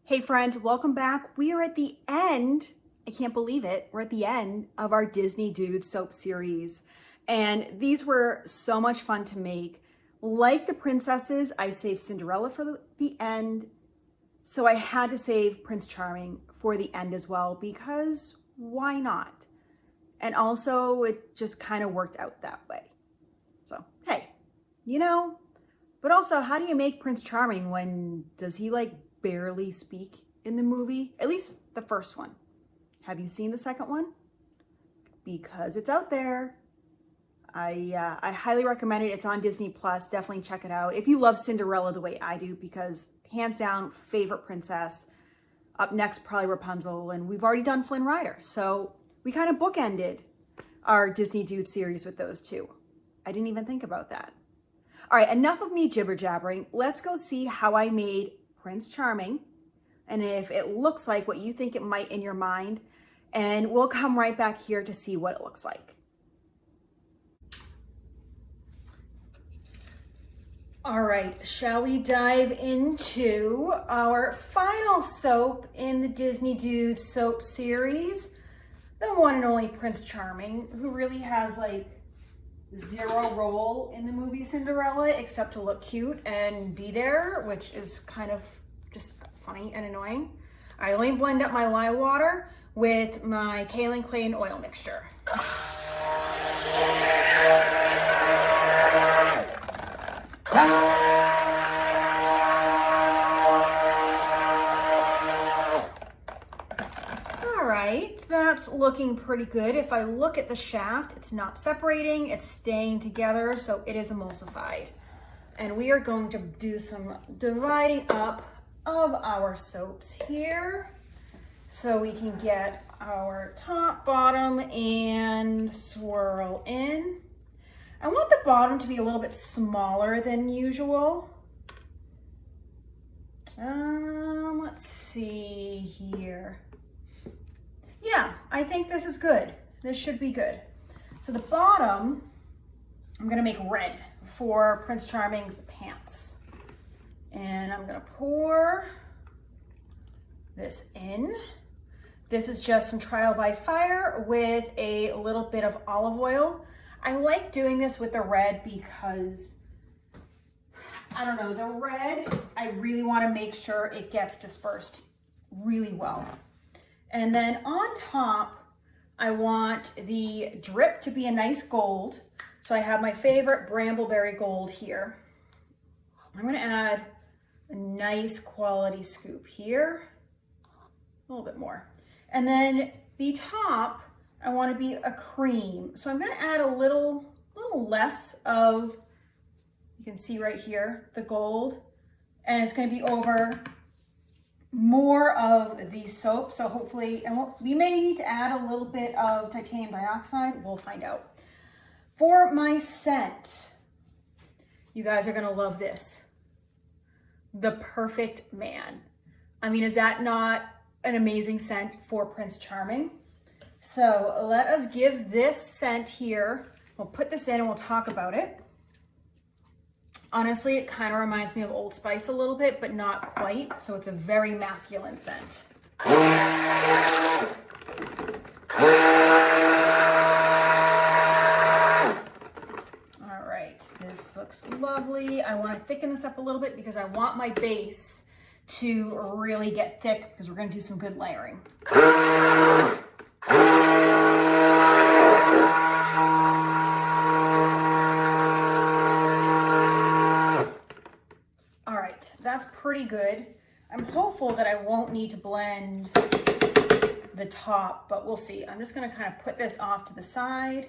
Hey friends, welcome back. We are at the end, I can't believe it, we're at the end of our Disney Dude soap series. And these were so much fun to make. Like the princesses, I saved Cinderella for the end. So I had to save Prince Charming for the end as well, because why not? And also it just kind of worked out that way. So, hey, but also how do you make Prince Charming when, does he barely speak in the movie? At least the first one. Have you seen the second one? Because it's out there. I highly recommend it. It's on Disney Plus. Definitely check it out. If you love Cinderella the way I do, because hands down, favorite princess. Up next, probably Rapunzel. And we've already done Flynn Rider. So we kind of bookended our Disney Dude series with those two. I didn't even think about that. All right, enough of me jibber jabbering. Let's go see how I made Prince Charming, and if it looks like what you think it might in your mind, and we'll come right back here to see what it looks like. All right, shall we dive into our final soap in the Disney Dude soap series, the one and only Prince Charming, who really has zero role in the movie Cinderella except to look cute and be there, which is kind of just funny and annoying. I only blend up my lye water with my kaolin clay and oil mixture. That's looking pretty good. If I look at the shaft, it's not separating, it's staying together, so it is emulsified. And we are going to do some dividing up of our soaps here so we can get our top, bottom, and swirl in. I want the bottom to be a little bit smaller than usual. Let's see here. Yeah, I think this is good. This should be good. So the bottom, I'm gonna make red for Prince Charming's pants. And I'm gonna pour this in. This is just some trial by fire with a little bit of olive oil. I like doing this with the red because, I don't know, the red, I really wanna make sure it gets dispersed really well. And then on top, I want the drip to be a nice gold. So I have my favorite brambleberry gold here. I'm gonna add a nice quality scoop here, a little bit more. And then the top, I wanna be a cream. So I'm gonna add a little less of, you can see right here, the gold, and it's gonna be over more of the soap, so hopefully, and we may need to add a little bit of titanium dioxide, we'll find out. For my scent, you guys are gonna love this. The Perfect Man. I mean, is that not an amazing scent for Prince Charming? So let us give this scent here, we'll put this in and we'll talk about it. Honestly, it kind of reminds me of Old Spice a little bit, but not quite. So it's a very masculine scent. All right, this looks lovely. I want to thicken this up a little bit because I want my base to really get thick because we're going to do some good layering. That's pretty good. I'm hopeful that I won't need to blend the top, but we'll see. I'm just gonna kind of put this off to the side.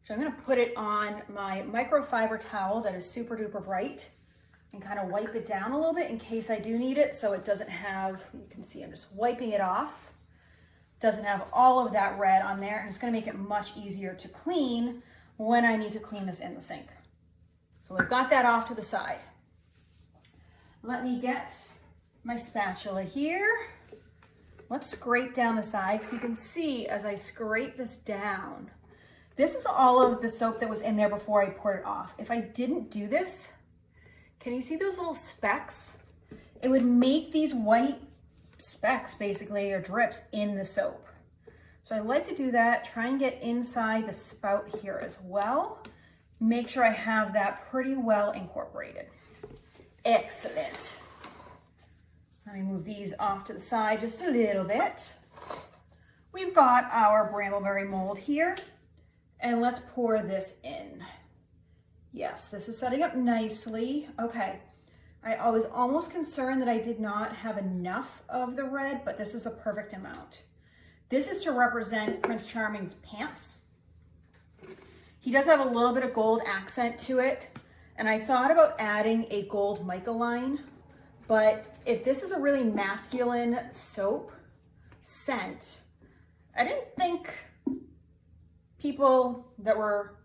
So I'm gonna put it on my microfiber towel that is super duper bright and kind of wipe it down a little bit in case I do need it, so it doesn't have, you can see I'm just wiping it off. Doesn't have all of that red on there, and it's gonna make it much easier to clean when I need to clean this in the sink. So we've got that off to the side. Let me get my spatula here. Let's scrape down the side so you can see as I scrape this down. This is all of the soap that was in there before I poured it off. If I didn't do this, can you see those little specks? It would make these white specks basically, or drips in the soap. So I like to do that, try and get inside the spout here as well. Make sure I have that pretty well incorporated. Excellent. Let me move these off to the side just a little bit. We've got our brambleberry mold here, and let's pour this in. Yes, this is setting up nicely. Okay, I was almost concerned that I did not have enough of the red, but this is a perfect amount. This is to represent Prince Charming's pants. He does have a little bit of gold accent to it, and I thought about adding a gold mica line, but if this is a really masculine soap scent, I didn't think people that were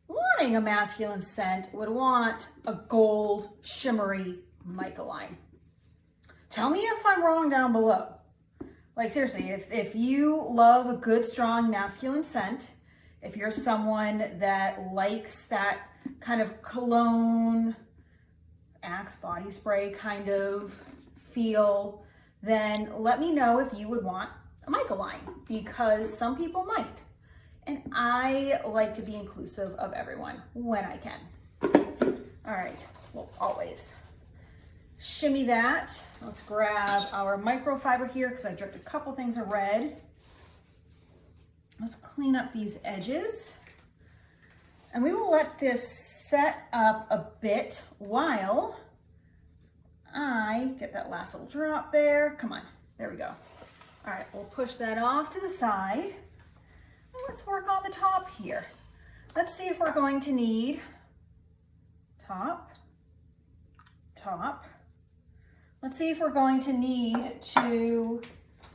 wanting a masculine scent would want a gold shimmery mica line. Tell me if I'm wrong down below. Like seriously, if you love a good strong masculine scent, if you're someone that likes that kind of cologne, Axe body spray kind of feel, then let me know if you would want a mica line, because some people might. And I like to be inclusive of everyone when I can. All right, well, always. Shimmy that. Let's grab our microfiber here because I dripped a couple things of red. Let's clean up these edges. And we will let this set up a bit while I get that last little drop there. Come on, there we go. All right, we'll push that off to the side. And let's work on the top here. Let's see if we're going to need top. Let's see if we're going to need to,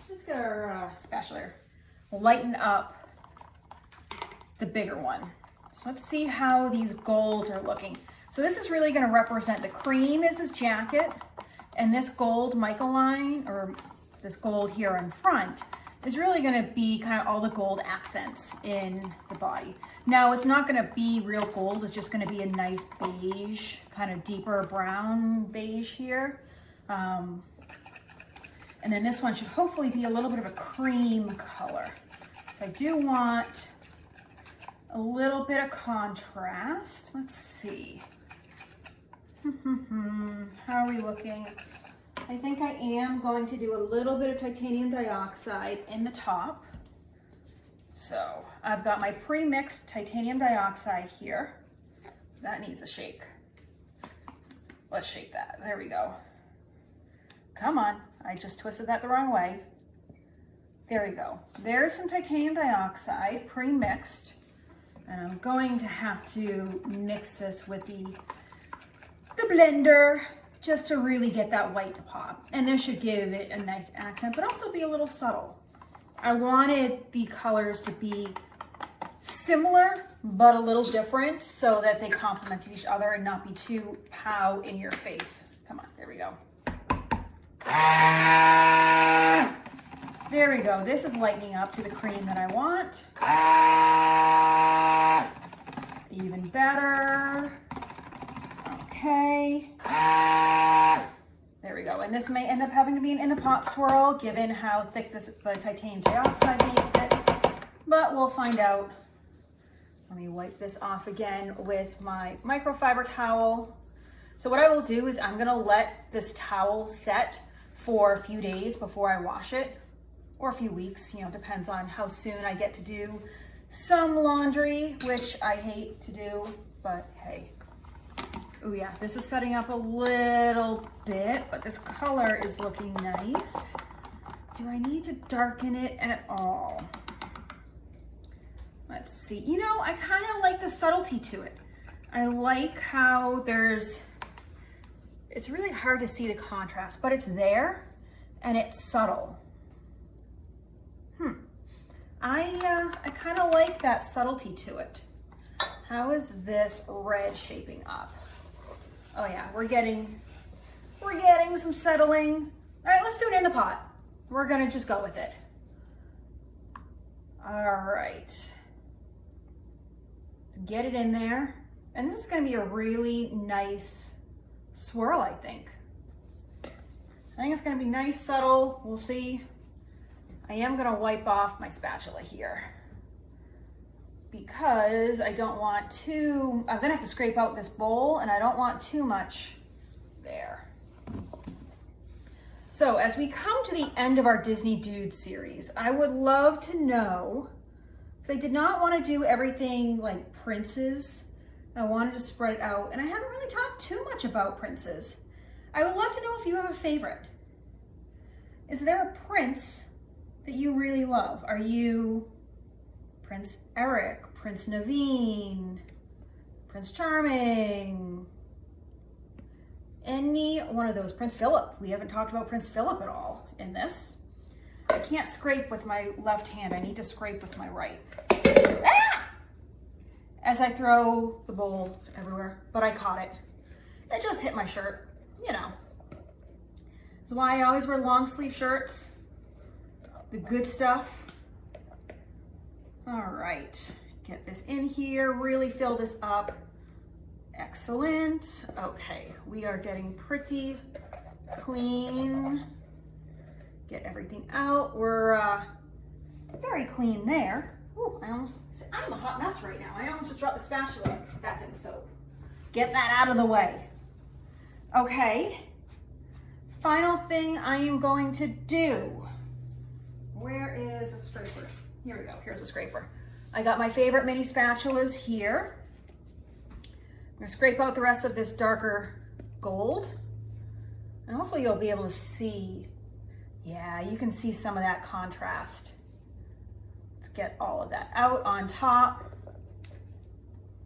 let's get our spatula, lighten up the bigger one. So let's see how these golds are looking. So this is really gonna represent, the cream is his jacket, and this gold mica line, or this gold here in front, is really gonna be kind of all the gold accents in the body. Now it's not gonna be real gold, it's just gonna be a nice beige, kind of deeper brown beige here. And then this one should hopefully be a little bit of a cream color. So I do want a little bit of contrast. Let's see. How are we looking? I think I am going to do a little bit of titanium dioxide in the top. So I've got my pre-mixed titanium dioxide here. That needs a shake. Let's shake that. There we go. Come on, I just twisted that the wrong way. There we go. There's some titanium dioxide pre-mixed, and I'm going to have to mix this with the blender just to really get that white to pop. And this should give it a nice accent, but also be a little subtle. I wanted the colors to be similar, but a little different so that they complement each other and not be too pow in your face. Come on, there we go. There we go. This is lightening up to the cream that I want. Even better. Okay. There we go. And this may end up having to be an in the pot swirl given how thick the titanium dioxide makes it, but we'll find out. Let me wipe this off again with my microfiber towel. So what I will do is I'm going to let this towel set for a few days before I wash it, or a few weeks, you know, depends on how soon I get to do some laundry, which I hate to do, but hey. Oh yeah, this is setting up a little bit, but this color is looking nice. Do I need to darken it at all? Let's see. You know, I kind of like the subtlety to it. I like how it's really hard to see the contrast, but it's there and it's subtle. I kind of like that subtlety to it. How is this red shaping up? Oh yeah, we're getting some settling. All right, let's do it in the pot. We're gonna just go with it. All right. Let's get it in there. And this is gonna be a really nice swirl, I think. I think it's gonna be nice, subtle, we'll see. I am gonna wipe off my spatula here because I don't want too, I'm gonna have to scrape out this bowl and I don't want too much there. So as we come to the end of our Disney Dude series, I would love to know, because I did not want to do everything like princes. I wanted to spread it out, and I haven't really talked too much about princes. I would love to know if you have a favorite. Is there a prince that you really love? Are you Prince Eric, Prince Naveen, Prince Charming, any one of those? Prince Philip. We haven't talked about Prince Philip at all in this. I can't scrape with my left hand. I need to scrape with my right. Ah! As I throw the bowl everywhere, but I caught it. It just hit my shirt, you know. That's why I always wear long sleeve shirts. The good stuff. All right, get this in here, really fill this up. Excellent. Okay, we are getting pretty clean. Get everything out. We're very clean there. Ooh, I'm a hot mess right now. I almost just dropped the spatula back in the soap. Get that out of the way. Okay, final thing I am going to do. Where is a scraper? Here we go, here's a scraper. I got my favorite mini spatulas here. I'm gonna scrape out the rest of this darker gold. And hopefully you'll be able to see, yeah, you can see some of that contrast. Let's get all of that out on top.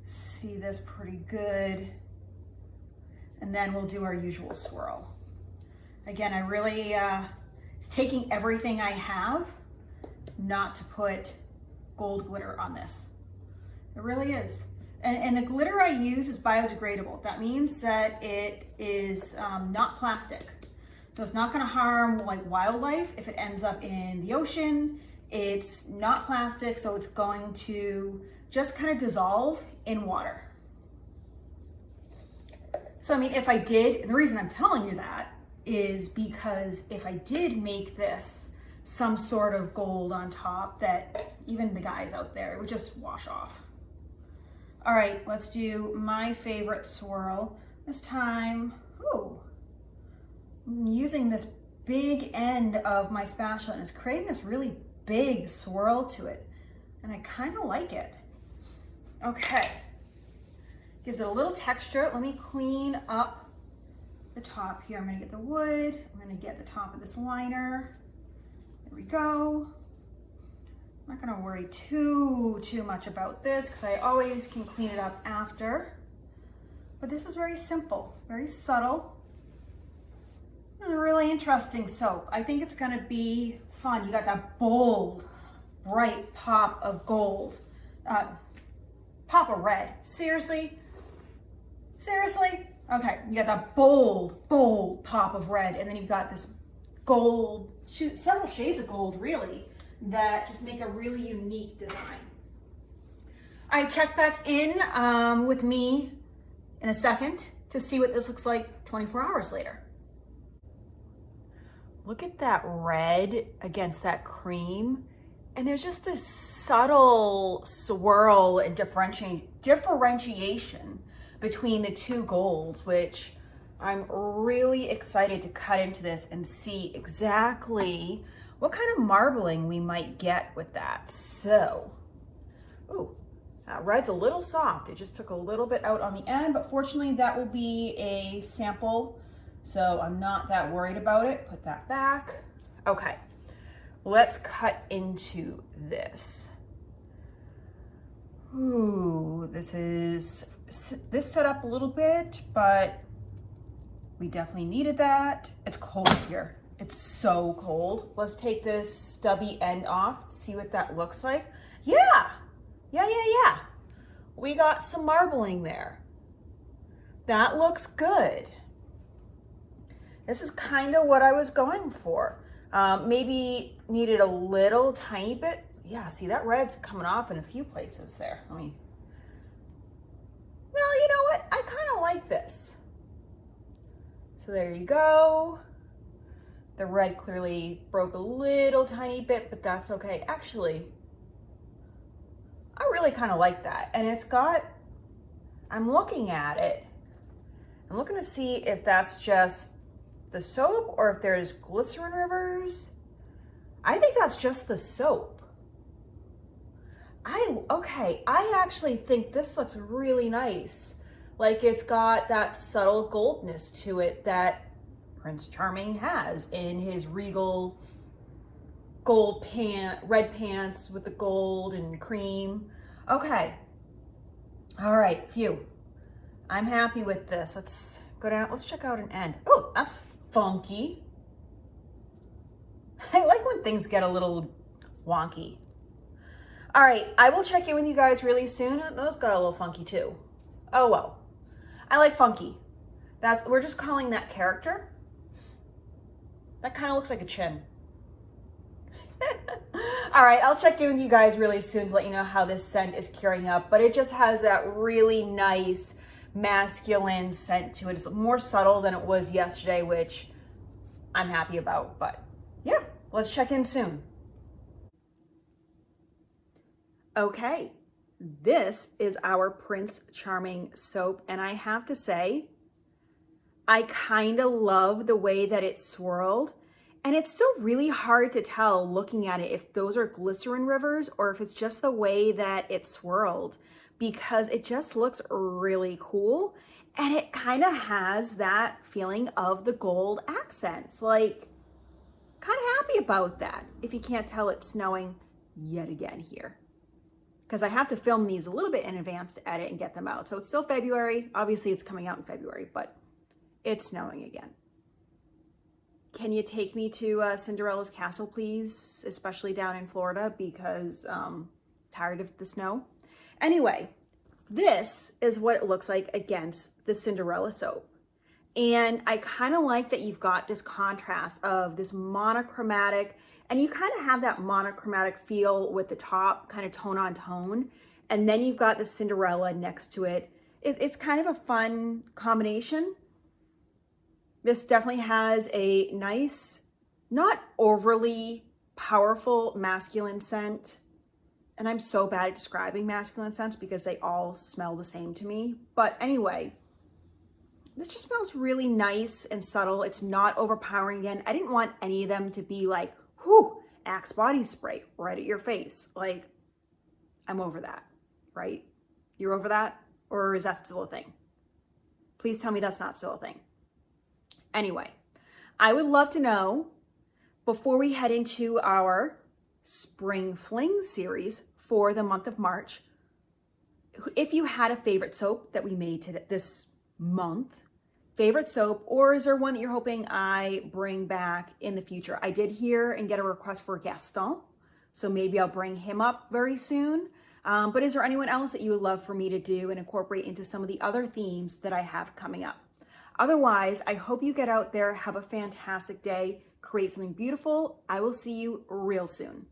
See this pretty good. And then we'll do our usual swirl. Again, I really, it's taking everything I have not to put gold glitter on this. It really is. And the glitter I use is biodegradable. That means that it is not plastic. So it's not gonna harm like wildlife if it ends up in the ocean. It's not plastic, so it's going to just kind of dissolve in water. So I mean, if I did, and the reason I'm telling you that is because if I did make this some sort of gold on top, that even the guys out there, it would just wash off. All right, let's do my favorite swirl. This time, ooh, I'm using this big end of my spatula and it's creating this really big swirl to it. And I kind of like it. Okay, gives it a little texture. Let me clean up the top here. I'm gonna get the wood. I'm gonna get the top of this liner. There we go. I'm not gonna worry too much about this because I always can clean it up after. But this is very simple, very subtle. This is a really interesting soap. I think it's gonna be fun. You got that bold, bright pop of gold. Pop of red. Seriously? Seriously? Okay, you got that bold pop of red, and then you've got this gold, several shades of gold really, that just make a really unique design. All right, check back in with me in a second to see what this looks like 24 hours later. Look at that red against that cream. And there's just this subtle swirl and differentiation between the two golds, which I'm really excited to cut into this and see exactly what kind of marbling we might get with that. So, ooh, that red's a little soft. It just took a little bit out on the end, but fortunately that will be a sample, so I'm not that worried about it. Put that back. Okay, let's cut into this. Ooh, this set up a little bit, but we definitely needed that. It's cold here. It's so cold. Let's take this stubby end off, see what that looks like. Yeah. We got some marbling there. That looks good. This is kind of what I was going for. Maybe needed a little tiny bit. Yeah, see that red's coming off in a few places there. Well, you know what? I kind of like this. So there you go. The red clearly broke a little tiny bit, but that's okay. Actually, I really kind of like that. And it's got, I'm looking at it. I'm looking to see if that's just the soap or if there's glycerin rivers. I think that's just the soap. Okay, I actually think this looks really nice. Like it's got that subtle goldness to it that Prince Charming has in his regal red pants with the gold and cream. Okay. All right, phew. I'm happy with this. Let's go down. Let's check out an end. Oh, that's funky. I like when things get a little wonky. All right, I will check in with you guys really soon. Those got a little funky too. Oh well. I like funky. We're just calling that character. That kind of looks like a chin. All right, I'll check in with you guys really soon to let you know how this scent is curing up, but it just has that really nice masculine scent to it. It's more subtle than it was yesterday, which I'm happy about, but yeah, let's check in soon. Okay, this is our Prince Charming soap, and I have to say, I kind of love the way that it's swirled, and it's still really hard to tell looking at it if those are glycerin rivers or if it's just the way that it's swirled, because it just looks really cool, and it kind of has that feeling of the gold accents. Like, kind of happy about that. If you can't tell, it's snowing yet again here, because I have to film these a little bit in advance to edit and get them out. So it's still February. Obviously it's coming out in February, but it's snowing again. Can you take me to Cinderella's castle, please? Especially down in Florida, because tired of the snow. Anyway, this is what it looks like against the Cinderella soap. And I kind of like that you've got this contrast of this monochromatic, and you kind of have that monochromatic feel with the top, kind of tone on tone. And then you've got the Cinderella next to it. It's kind of a fun combination. This definitely has a nice, not overly powerful masculine scent. And I'm so bad at describing masculine scents because they all smell the same to me. But anyway, this just smells really nice and subtle. It's not overpowering again. I didn't want any of them to be like, whew, Axe body spray right at your face. Like, I'm over that, right? You're over that? Or is that still a thing? Please tell me that's not still a thing. Anyway, I would love to know, before we head into our Spring Fling series for the month of March, if you had a favorite soap that we made this month, favorite soap, or is there one that you're hoping I bring back in the future? I did hear and get a request for Gaston, so maybe I'll bring him up very soon. But is there anyone else that you would love for me to do and incorporate into some of the other themes that I have coming up? Otherwise, I hope you get out there, have a fantastic day, create something beautiful. I will see you real soon.